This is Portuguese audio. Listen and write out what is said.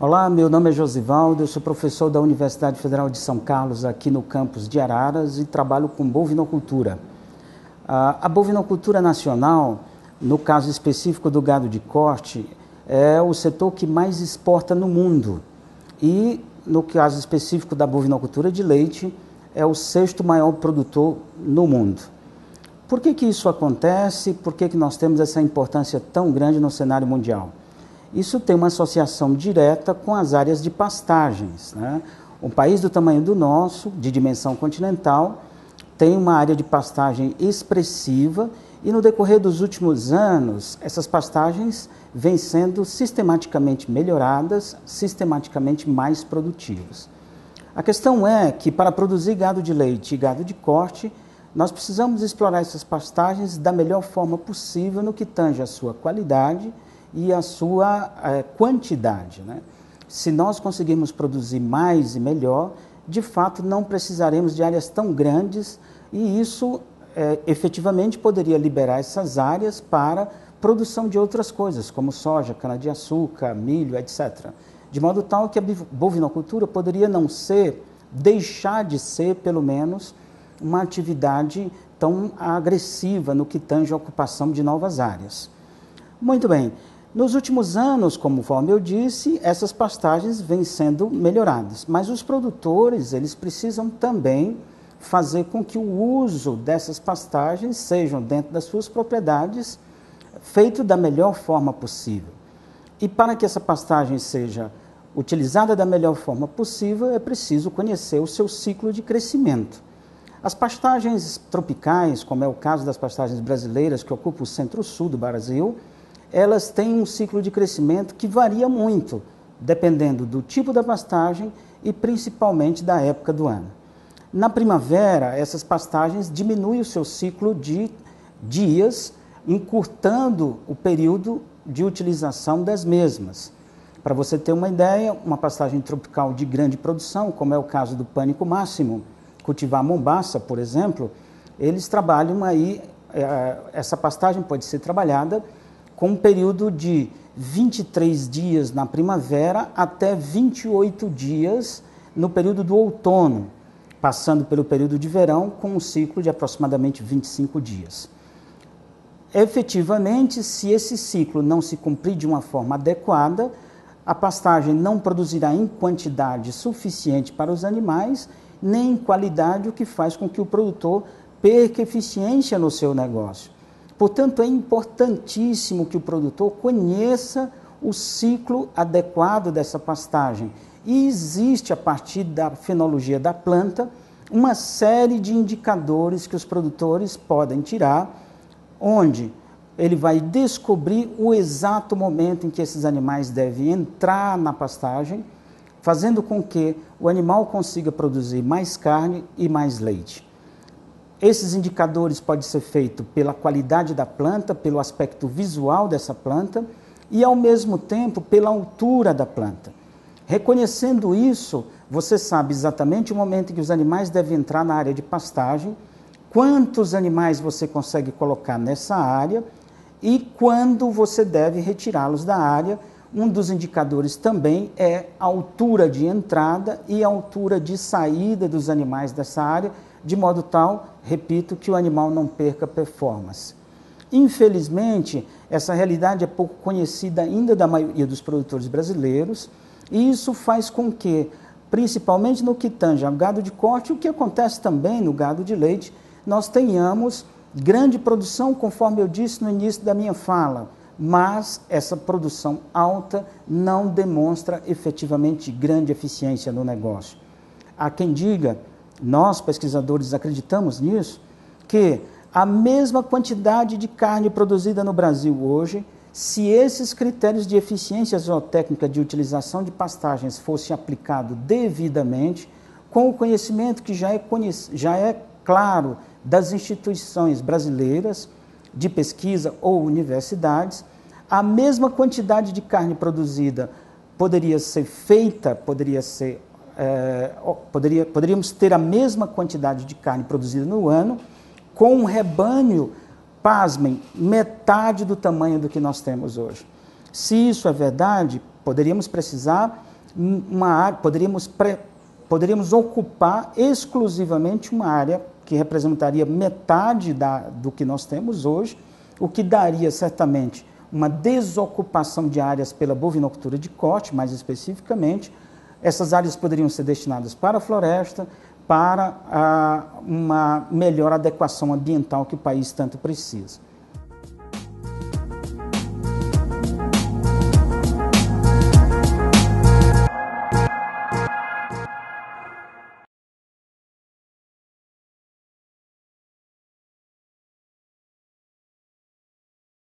Olá, meu nome é Josivaldo, eu sou professor da Universidade Federal de São Carlos, aqui no campus de Araras, e trabalho com bovinocultura. A bovinocultura nacional, no caso específico do gado de corte, é o setor que mais exporta no mundo. E, no caso específico da bovinocultura de leite, é o sexto maior produtor no mundo. Por que isso acontece? Por que nós temos essa importância tão grande no cenário mundial? Isso tem uma associação direta com as áreas de pastagens, né? Um país do tamanho do nosso, de dimensão continental, tem uma área de pastagem expressiva e no decorrer dos últimos anos, essas pastagens vêm sendo sistematicamente melhoradas, sistematicamente mais produtivas. A questão é que para produzir gado de leite e gado de corte, nós precisamos explorar essas pastagens da melhor forma possível no que tange a sua qualidade e a sua quantidade, né? Se nós conseguirmos produzir mais e melhor, de fato não precisaremos de áreas tão grandes e isso efetivamente poderia liberar essas áreas para produção de outras coisas, como soja, cana-de-açúcar, milho, etc. De modo tal que a bovinocultura poderia deixar de ser, pelo menos, uma atividade tão agressiva no que tange a ocupação de novas áreas. Muito bem. Nos últimos anos, conforme eu disse, essas pastagens vêm sendo melhoradas, mas os produtores eles precisam também fazer com que o uso dessas pastagens sejam dentro das suas propriedades feito da melhor forma possível. E para que essa pastagem seja utilizada da melhor forma possível, é preciso conhecer o seu ciclo de crescimento. As pastagens tropicais, como é o caso das pastagens brasileiras que ocupam o centro-sul do Brasil, elas têm um ciclo de crescimento que varia muito, dependendo do tipo da pastagem e principalmente da época do ano. Na primavera, essas pastagens diminuem o seu ciclo de dias, encurtando o período de utilização das mesmas. Para você ter uma ideia, uma pastagem tropical de grande produção, como é o caso do pânico máximo, cultivar mombaça, por exemplo, eles trabalham aí, essa pastagem pode ser trabalhada com um período de 23 dias na primavera até 28 dias no período do outono, passando pelo período de verão com um ciclo de aproximadamente 25 dias. Efetivamente, se esse ciclo não se cumprir de uma forma adequada, a pastagem não produzirá em quantidade suficiente para os animais, nem em qualidade, o que faz com que o produtor perca eficiência no seu negócio. Portanto, é importantíssimo que o produtor conheça o ciclo adequado dessa pastagem. E existe, a partir da fenologia da planta, uma série de indicadores que os produtores podem tirar, onde ele vai descobrir o exato momento em que esses animais devem entrar na pastagem, fazendo com que o animal consiga produzir mais carne e mais leite. Esses indicadores podem ser feitos pela qualidade da planta, pelo aspecto visual dessa planta e, ao mesmo tempo, pela altura da planta. Reconhecendo isso, você sabe exatamente o momento em que os animais devem entrar na área de pastagem, quantos animais você consegue colocar nessa área e quando você deve retirá-los da área. Um dos indicadores também é a altura de entrada e a altura de saída dos animais dessa área, de modo tal, repito, que o animal não perca performance. Infelizmente, essa realidade é pouco conhecida ainda da maioria dos produtores brasileiros, e isso faz com que, principalmente no que tange ao gado de corte, o que acontece também no gado de leite, nós tenhamos grande produção, conforme eu disse no início da minha fala, mas essa produção alta não demonstra efetivamente grande eficiência no negócio. Há quem diga, nós pesquisadores acreditamos nisso, que a mesma quantidade de carne produzida no Brasil hoje, se esses critérios de eficiência zootécnica de utilização de pastagens fossem aplicados devidamente, com o conhecimento que já é claro das instituições brasileiras de pesquisa ou universidades, a mesma quantidade de carne produzida poderia ser feita, poderíamos ter a mesma quantidade de carne produzida no ano, com um rebanho, pasmem, metade do tamanho do que nós temos hoje. Se isso é verdade, poderíamos precisar poderíamos ocupar exclusivamente uma área que representaria metade do que nós temos hoje, o que daria certamente uma desocupação de áreas pela bovinocultura de corte, mais especificamente. Essas áreas poderiam ser destinadas para a floresta, para uma melhor adequação ambiental que o país tanto precisa.